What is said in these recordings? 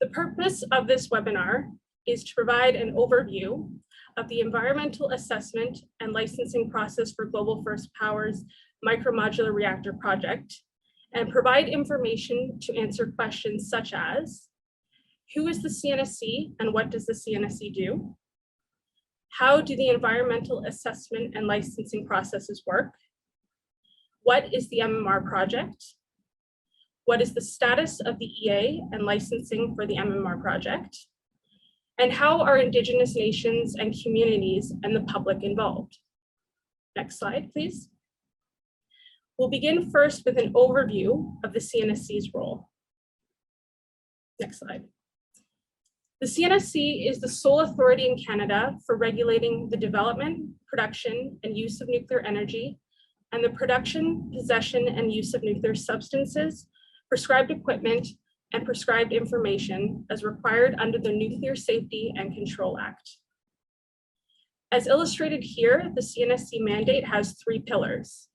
The purpose of this webinar is to provide an overview of the environmental assessment and licensing process for Global First Power's Modular Reactor project, and provide information to answer questions such as, who is the CNSC and what does the CNSC do? How do the environmental assessment and licensing processes work? What is the MMR project? What is the status of the EA and licensing for the MMR project? And how are Indigenous nations and communities and the public involved? Next slide, please. We'll begin first with an overview of the CNSC's role. Next slide. The CNSC is the sole authority in Canada for regulating the development, production, and use of nuclear energy, and the production, possession, and use of nuclear substances, prescribed equipment, and prescribed information as required under the Nuclear Safety and Control Act. As illustrated here, the CNSC mandate has 3 pillars.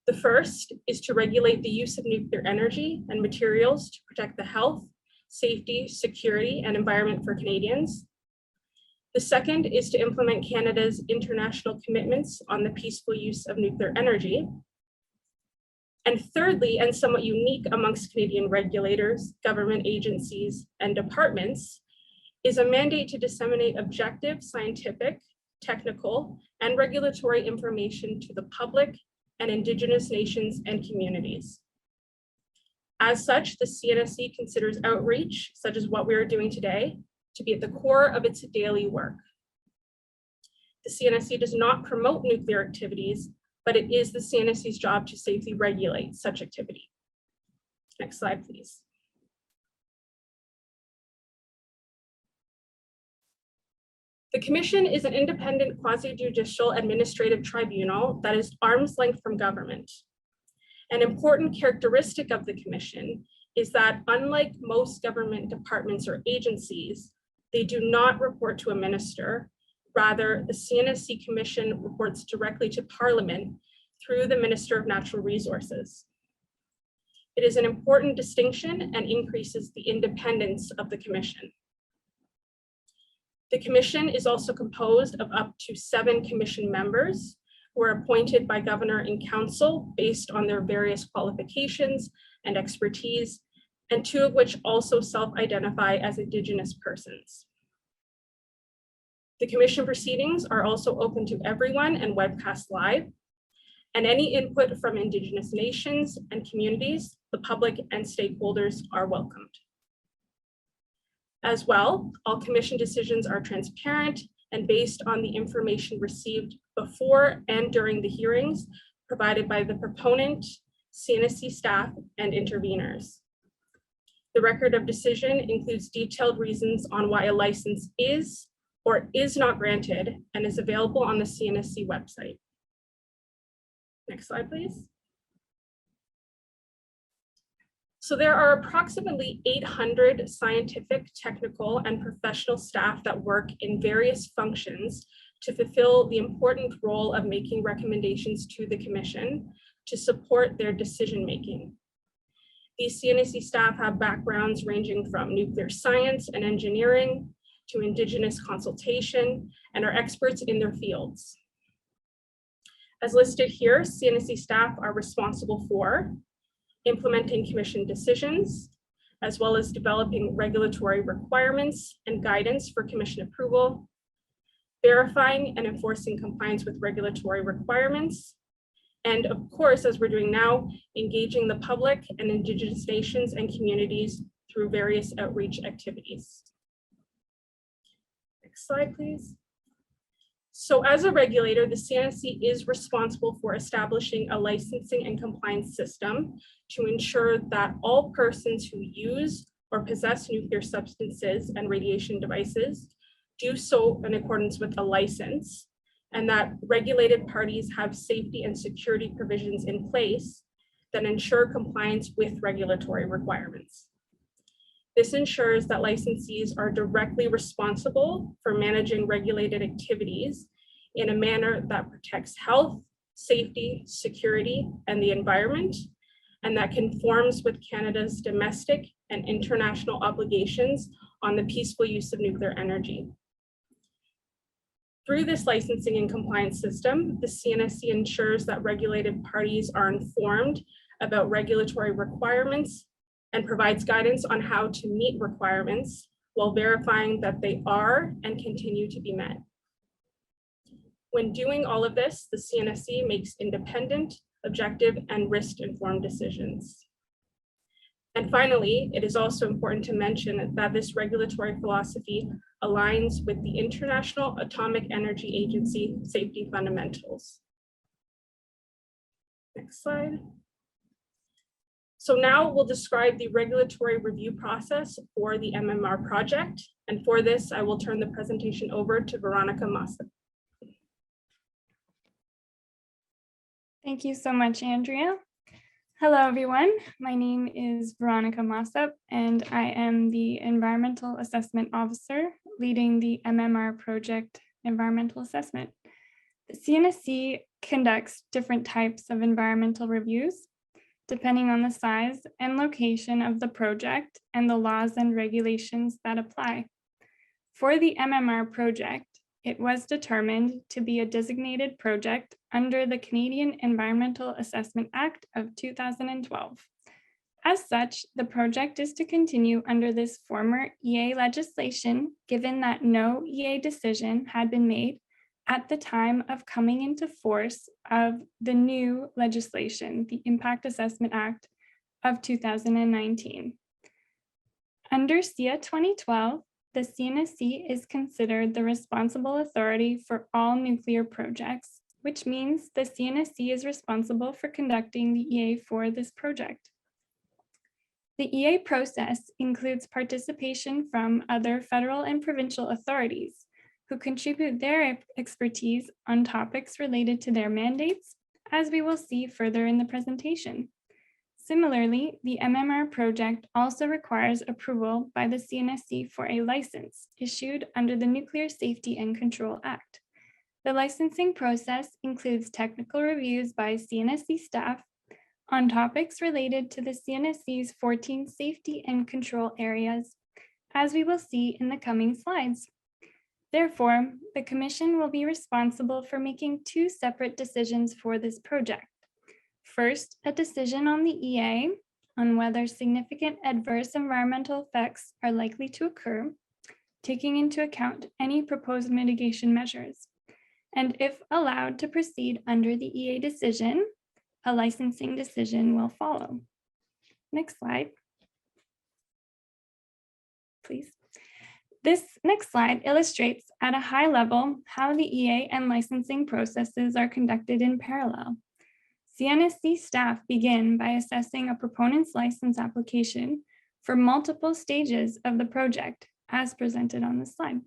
The first is to regulate the use of nuclear energy and materials to protect the health, safety, security, and environment for Canadians. The second is to implement Canada's international commitments on the peaceful use of nuclear energy. And thirdly, and somewhat unique amongst Canadian regulators, government agencies, and departments, is a mandate to disseminate objective, scientific, technical, and regulatory information to the public and Indigenous nations and communities. As such, the CNSC considers outreach, such as what we are doing today, to be at the core of its daily work. The CNSC does not promote nuclear activities, but it is the CNSC's job to safely regulate such activity. Next slide, please. The Commission is an independent quasi-judicial administrative tribunal that is arm's length from government. An important characteristic of the Commission is that unlike most government departments or agencies, they do not report to a minister. Rather, the CNSC Commission reports directly to Parliament through the Minister of Natural Resources. It is an important distinction and increases the independence of the Commission. The Commission is also composed of up to 7 Commission members who are appointed by Governor and Council based on their various qualifications and expertise, and 2 of which also self-identify as Indigenous persons. The Commission proceedings are also open to everyone and webcast live, and any input from Indigenous nations and communities, the public and stakeholders are welcomed. As well, all Commission decisions are transparent and based on the information received before and during the hearings provided by the proponent, CNSC staff, and interveners. The record of decision includes detailed reasons on why a license is or is not granted and is available on the CNSC website. Next slide, please. So there are approximately 800 scientific, technical, and professional staff that work in various functions to fulfill the important role of making recommendations to the Commission to support their decision-making. These CNSC staff have backgrounds ranging from nuclear science and engineering to Indigenous consultation and are experts in their fields. As listed here, CNSC staff are responsible for implementing Commission decisions, as well as developing regulatory requirements and guidance for Commission approval, verifying and enforcing compliance with regulatory requirements, and of course, as we're doing now, engaging the public and Indigenous nations and communities through various outreach activities. Next slide, please. So as a regulator, the CNSC is responsible for establishing a licensing and compliance system to ensure that all persons who use or possess nuclear substances and radiation devices do so in accordance with a license, and that regulated parties have safety and security provisions in place that ensure compliance with regulatory requirements. This ensures that licensees are directly responsible for managing regulated activities in a manner that protects health, safety, security, and the environment, and that conforms with Canada's domestic and international obligations on the peaceful use of nuclear energy. Through this licensing and compliance system, the CNSC ensures that regulated parties are informed about regulatory requirements and provides guidance on how to meet requirements while verifying that they are and continue to be met. When doing all of this, the CNSC makes independent, objective, and risk-informed decisions. And finally, it is also important to mention that this regulatory philosophy aligns with the International Atomic Energy Agency safety fundamentals. Next slide. So now we'll describe the regulatory review process for the MMR project. And for this, I will turn the presentation over to Veronica Massa. Thank you so much, Andrea. Hello, everyone. My name is Veronica Mossop, and I am the Environmental Assessment Officer leading the MMR Project Environmental Assessment. The CNSC conducts different types of environmental reviews, depending on the size and location of the project and the laws and regulations that apply. For the MMR project, it was determined to be a designated project under the Canadian Environmental Assessment Act of 2012. As such, the project is to continue under this former EA legislation, given that no EA decision had been made at the time of coming into force of the new legislation, the Impact Assessment Act of 2019. Under SIA 2012, the CNSC is considered the responsible authority for all nuclear projects, which means the CNSC is responsible for conducting the EA for this project. The EA process includes participation from other federal and provincial authorities who contribute their expertise on topics related to their mandates, as we will see further in the presentation. Similarly, the MMR project also requires approval by the CNSC for a license issued under the Nuclear Safety and Control Act. The licensing process includes technical reviews by CNSC staff on topics related to the CNSC's 14 safety and control areas, as we will see in the coming slides. Therefore, the Commission will be responsible for making two separate decisions for this project. First, a decision on the EA on whether significant adverse environmental effects are likely to occur, taking into account any proposed mitigation measures. And if allowed to proceed under the EA decision, a licensing decision will follow. Next slide, please. This next slide illustrates at a high level how the EA and licensing processes are conducted in parallel. CNSC staff begin by assessing a proponent's license application for multiple stages of the project, as presented on the slide,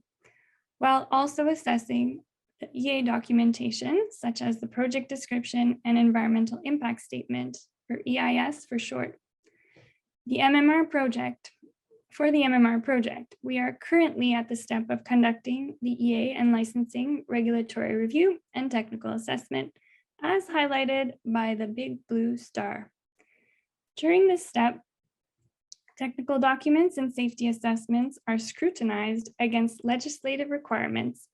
while also assessing the EA documentation, such as the project description and environmental impact statement, or EIS for short. For the MMR project, we are currently at the step of conducting the EA and licensing regulatory review and technical assessment, as highlighted by the big blue star. During this step, technical documents and safety assessments are scrutinized against legislative requirements,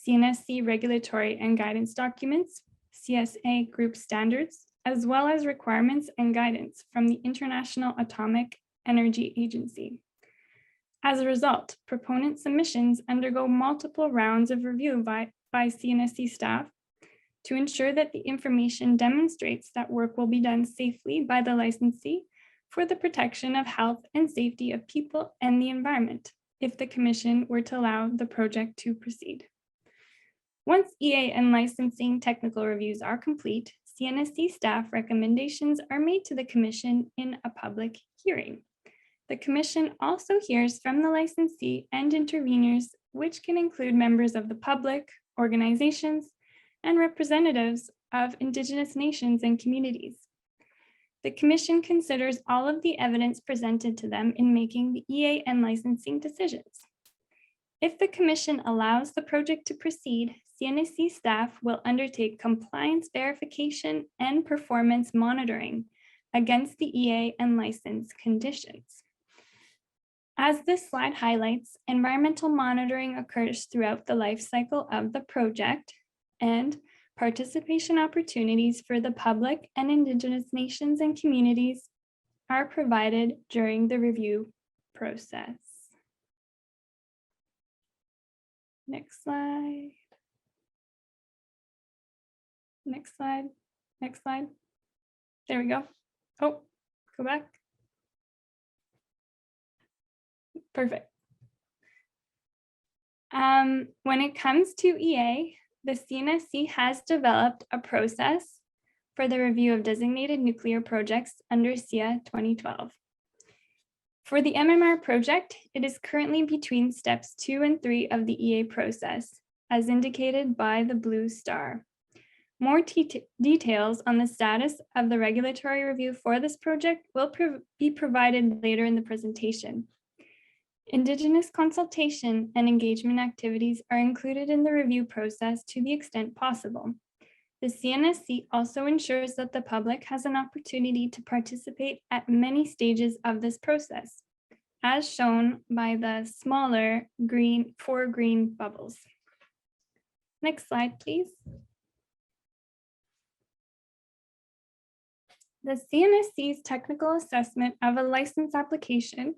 CNSC regulatory and guidance documents, CSA group standards, as well as requirements and guidance from the International Atomic Energy Agency. As a result, proponent submissions undergo multiple rounds of review by CNSC staff to ensure that the information demonstrates that work will be done safely by the licensee for the protection of health and safety of people and the environment, if the Commission were to allow the project to proceed. Once EA and licensing technical reviews are complete, CNSC staff recommendations are made to the Commission in a public hearing. The Commission also hears from the licensee and interveners, which can include members of the public, organizations, and representatives of Indigenous nations and communities. The Commission considers all of the evidence presented to them in making the EA and licensing decisions. If the Commission allows the project to proceed, CNSC staff will undertake compliance verification and performance monitoring against the EA and license conditions. As this slide highlights, environmental monitoring occurs throughout the life cycle of the project, and participation opportunities for the public and Indigenous nations and communities are provided during the review process. Next slide. Next slide. Next slide. There we go. Oh, go back. Perfect. When it comes to EA, the CNSC has developed a process for the review of designated nuclear projects under SIA 2012. For the MMR project, it is currently between steps 2 and 3 of the EA process, as indicated by the blue star. More details on the status of the regulatory review for this project will be provided later in the presentation. Indigenous consultation and engagement activities are included in the review process to the extent possible. The CNSC also ensures that the public has an opportunity to participate at many stages of this process, as shown by the smaller four green bubbles. Next slide, please. The CNSC's technical assessment of a license application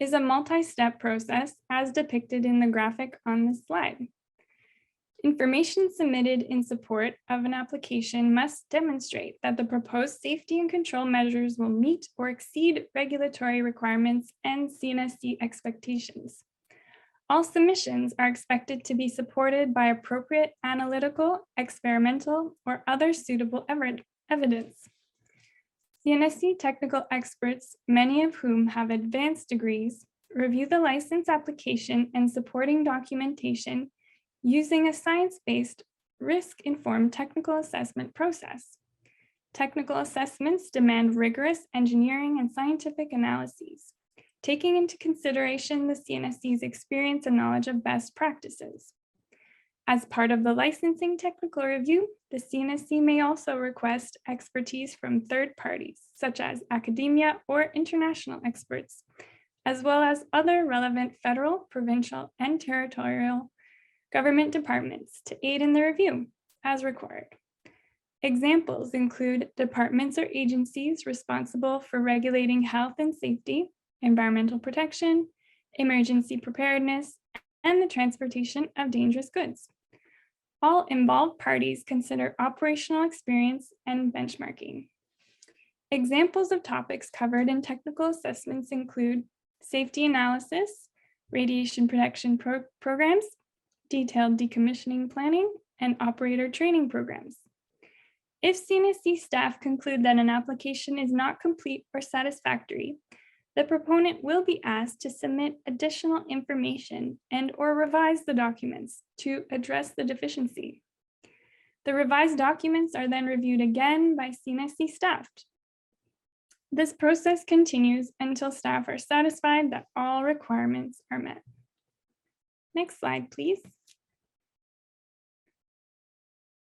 is a multi-step process as depicted in the graphic on this slide. Information submitted in support of an application must demonstrate that the proposed safety and control measures will meet or exceed regulatory requirements and CNSC expectations. All submissions are expected to be supported by appropriate analytical, experimental, or other suitable evidence. CNSC technical experts, many of whom have advanced degrees, review the license application and supporting documentation using a science-based, risk-informed technical assessment process. Technical assessments demand rigorous engineering and scientific analyses, taking into consideration the CNSC's experience and knowledge of best practices. As part of the licensing technical review, the CNSC may also request expertise from third parties, such as academia or international experts, as well as other relevant federal, provincial, and territorial government departments to aid in the review as required. Examples include departments or agencies responsible for regulating health and safety, environmental protection, emergency preparedness, and the transportation of dangerous goods. All involved parties consider operational experience and benchmarking. Examples of topics covered in technical assessments include safety analysis, radiation protection programs, detailed decommissioning planning, and operator training programs. If CNSC staff conclude that an application is not complete or satisfactory, the proponent will be asked to submit additional information and/or revise the documents to address the deficiency. The revised documents are then reviewed again by CNSC staff. This process continues until staff are satisfied that all requirements are met. Next slide, please.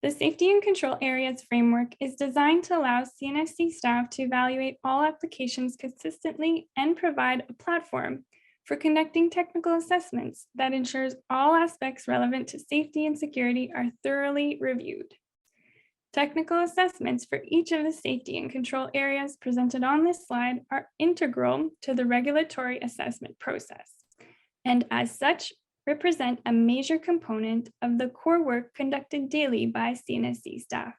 The Safety and Control Areas Framework is designed to allow CNSC staff to evaluate all applications consistently and provide a platform for conducting technical assessments that ensures all aspects relevant to safety and security are thoroughly reviewed. Technical assessments for each of the safety and control areas presented on this slide are integral to the regulatory assessment process, and as such, represent a major component of the core work conducted daily by CNSC staff.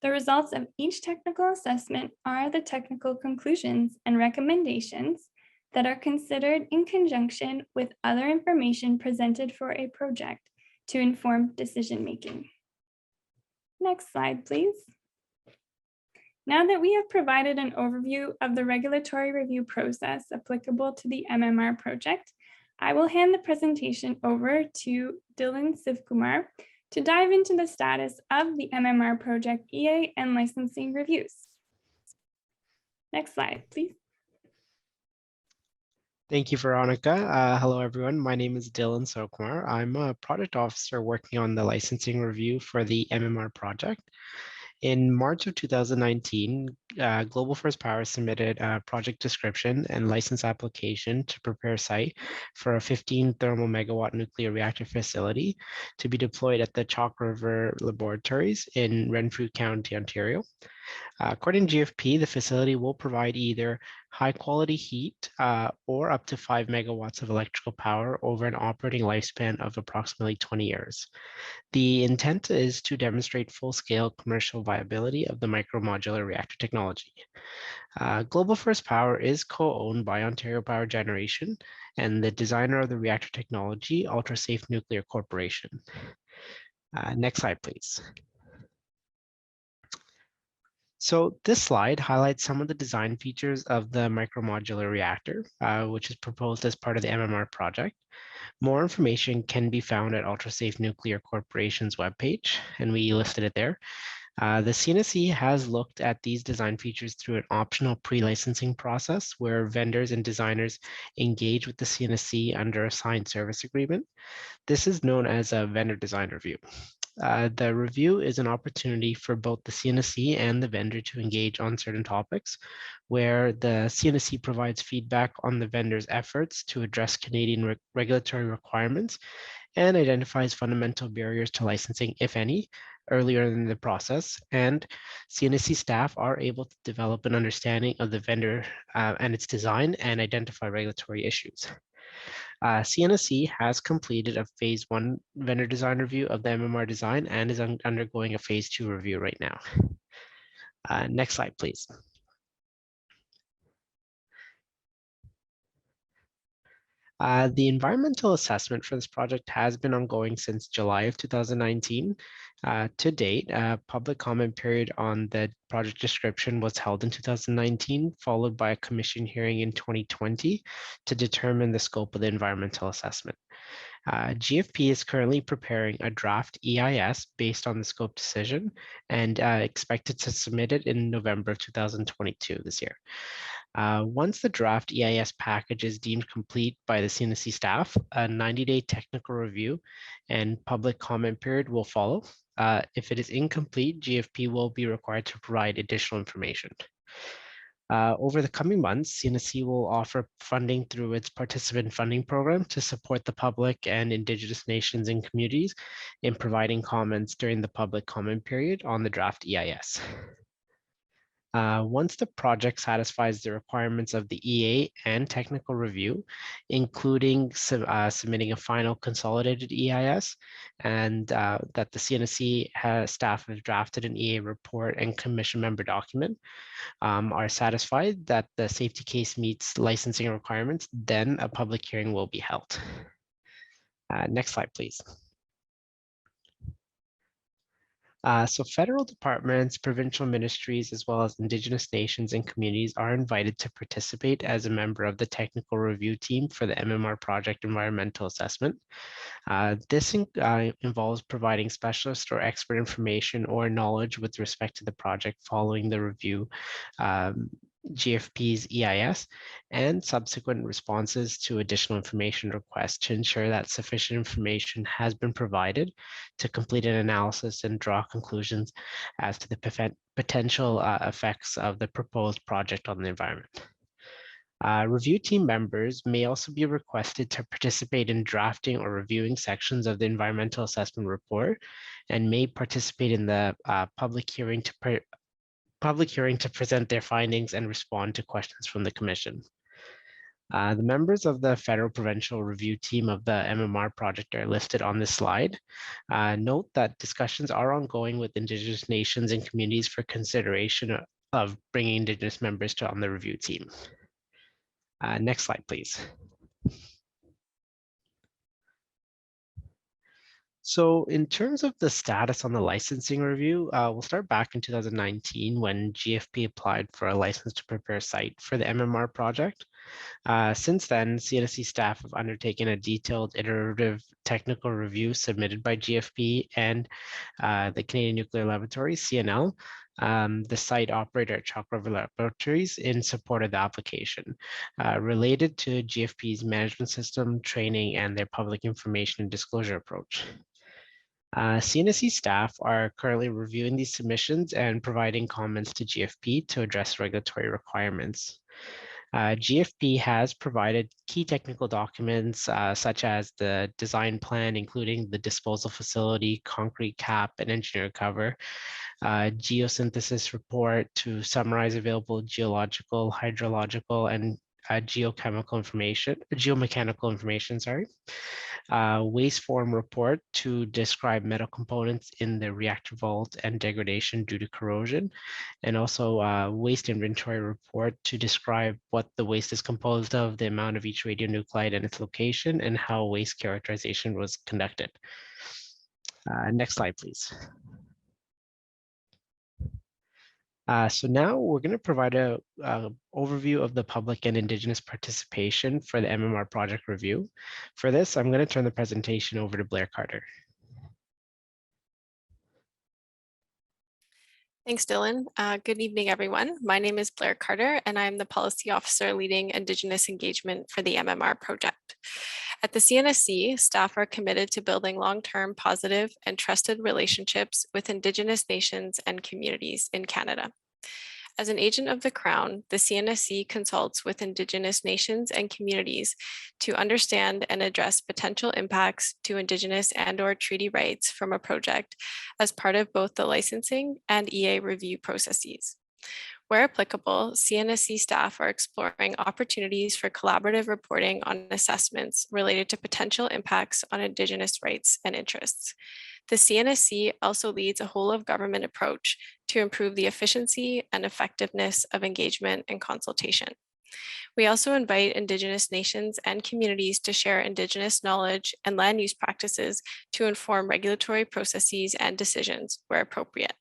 The results of each technical assessment are the technical conclusions and recommendations that are considered in conjunction with other information presented for a project to inform decision-making. Next slide, please. Now that we have provided an overview of the regulatory review process applicable to the MMR project, I will hand the presentation over to Dylan Sivkumar to dive into the status of the MMR project EA and licensing reviews. Next slide, please. Thank you, Veronica. Hello, everyone. My name is Dylan Sivkumar. I'm a product officer working on the licensing review for the MMR project. In March of 2019, Global First Power submitted a project description and license application to prepare site for a 15 thermal megawatt nuclear reactor facility to be deployed at the Chalk River Laboratories in Renfrew County, Ontario. According to GFP, the facility will provide either high quality heat or up to 5 megawatts of electrical power over an operating lifespan of approximately 20 years. The intent is to demonstrate full-scale commercial viability of the micro-modular reactor technology. Global First Power is co-owned by Ontario Power Generation and the designer of the reactor technology, Ultra-Safe Nuclear Corporation. Next slide, please. So this slide highlights some of the design features of the micro-modular reactor, which is proposed as part of the MMR project. More information can be found at Ultra-Safe Nuclear Corporation's webpage, and we listed it there. The CNSC has looked at these design features through an optional pre-licensing process where vendors and designers engage with the CNSC under a signed service agreement. This is known as a vendor design review. The review is an opportunity for both the CNSC and the vendor to engage on certain topics, where the CNSC provides feedback on the vendor's efforts to address Canadian regulatory requirements and identifies fundamental barriers to licensing, if any, earlier in the process. And CNSC staff are able to develop an understanding of the vendor and its design and identify regulatory issues. CNSC has completed a phase 1 vendor design review of the MMR design and is undergoing a phase 2 review right now. Next slide, please. The environmental assessment for this project has been ongoing since July of 2019. To date, a public comment period on the project description was held in 2019, followed by a commission hearing in 2020 to determine the scope of the environmental assessment. GFP is currently preparing a draft EIS based on the scope decision and expected to submit it in November of 2022 this year. Once the draft EIS package is deemed complete by the CNSC staff, a 90-day technical review and public comment period will follow. If it is incomplete, GFP will be required to provide additional information. Over the coming months, CNSC will offer funding through its participant funding program to support the public and Indigenous nations and communities in providing comments during the public comment period on the draft EIS. Once the project satisfies the requirements of the EA and technical review, including submitting a final consolidated EIS, and that the CNSC staff have drafted an EA report and commission member document, are satisfied that the safety case meets licensing requirements, then a public hearing will be held. Next slide, please. So federal departments, provincial ministries, as well as Indigenous nations and communities are invited to participate as a member of the technical review team for the MMR project environmental assessment. This involves providing specialist or expert information or knowledge with respect to the project following the review, GFP's EIS, and subsequent responses to additional information requests to ensure that sufficient information has been provided to complete an analysis and draw conclusions as to the potential effects of the proposed project on the environment. Review team members may also be requested to participate in drafting or reviewing sections of the environmental assessment report and may participate in the public hearing to present their findings and respond to questions from the Commission. The members of the federal provincial review team of the MMR project are listed on this slide. Note that discussions are ongoing with Indigenous nations and communities for consideration of bringing Indigenous members on the review team. Next slide, please. So in terms of the status on the licensing review, we'll start back in 2019 when GFP applied for a license to prepare site for the MMR project. Since then, CNSC staff have undertaken a detailed iterative technical review submitted by GFP and the Canadian Nuclear Laboratories, CNL, the site operator at Chalk River Laboratories, in support of the application related to GFP's management system, training, and their public information and disclosure approach. CNSC staff are currently reviewing these submissions and providing comments to GFP to address regulatory requirements. GFP has provided key technical documents such as the design plan, including the disposal facility, concrete cap, and engineered cover, geosynthesis report to summarize available geological, hydrological, and geomechanical information, waste form report to describe metal components in the reactor vault and degradation due to corrosion, and also waste inventory report to describe what the waste is composed of, the amount of each radionuclide and its location, and how waste characterization was conducted. Next slide, please. So now we're going to provide a overview of the public and Indigenous participation for the MMR project review. For this, I'm going to turn the presentation over to Blair Carter. Thanks, Dylan. Good evening, everyone. My name is Blair Carter, and I'm the Policy Officer leading Indigenous engagement for the MMR project. At the CNSC, staff are committed to building long-term positive and trusted relationships with Indigenous nations and communities in Canada. As an agent of the Crown, the CNSC consults with Indigenous nations and communities to understand and address potential impacts to Indigenous and/or treaty rights from a project as part of both the licensing and EA review processes. Where applicable, CNSC staff are exploring opportunities for collaborative reporting on assessments related to potential impacts on Indigenous rights and interests. The CNSC also leads a whole of government approach to improve the efficiency and effectiveness of engagement and consultation. We also invite Indigenous nations and communities to share Indigenous knowledge and land use practices to inform regulatory processes and decisions where appropriate.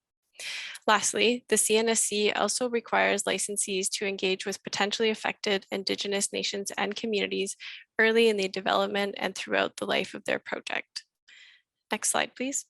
Lastly, the CNSC also requires licensees to engage with potentially affected Indigenous nations and communities early in the development and throughout the life of their project. Next slide, please.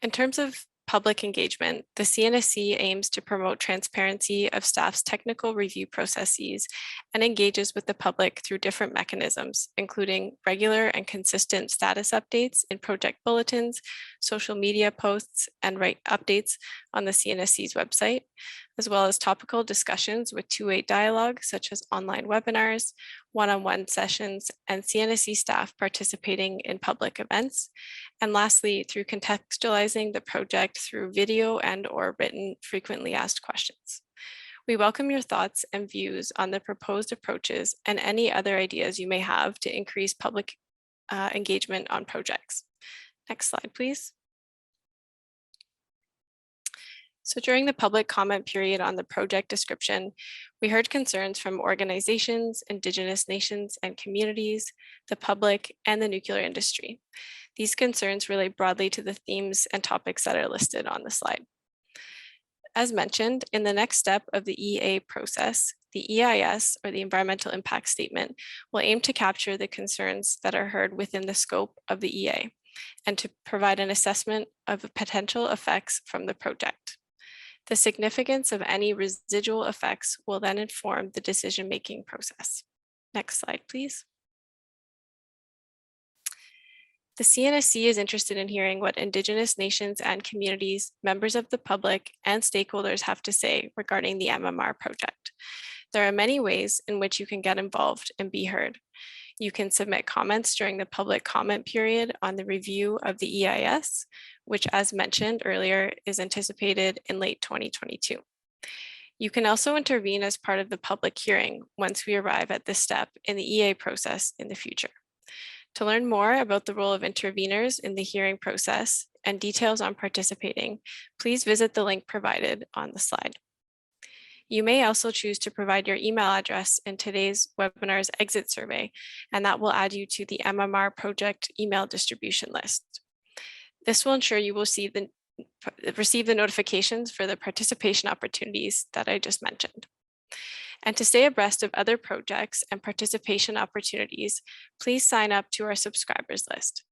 In terms of public engagement, the CNSC aims to promote transparency of staff's technical review processes and engages with the public through different mechanisms, including regular and consistent status updates in project bulletins, social media posts, and updates on the CNSC's website, as well as topical discussions with two-way dialogue, such as online webinars, one-on-one sessions, and CNSC staff participating in public events. And lastly, through contextualizing the project through video and/or written frequently asked questions. We welcome your thoughts and views on the proposed approaches and any other ideas you may have to increase public engagement on projects. Next slide, please. So during the public comment period on the project description, we heard concerns from organizations, Indigenous nations and communities, the public, and the nuclear industry. These concerns relate broadly to the themes and topics that are listed on the slide. As mentioned, in the next step of the EA process, the EIS, or the Environmental Impact Statement, will aim to capture the concerns that are heard within the scope of the EA and to provide an assessment of potential effects from the project. The significance of any residual effects will then inform the decision-making process. Next slide, please. The CNSC is interested in hearing what Indigenous nations and communities, members of the public, and stakeholders have to say regarding the MMR project. There are many ways in which you can get involved and be heard. You can submit comments during the public comment period on the review of the EIS, which, as mentioned earlier, is anticipated in late 2022. You can also intervene as part of the public hearing once we arrive at this step in the EA process in the future. To learn more about the role of interveners in the hearing process and details on participating, please visit the link provided on the slide. You may also choose to provide your email address in today's webinar's exit survey, and that will add you to the MMR project email distribution list. This will ensure you will receive the notifications for the participation opportunities that I just mentioned. And to stay abreast of other projects and participation opportunities, please sign up to our subscribers list.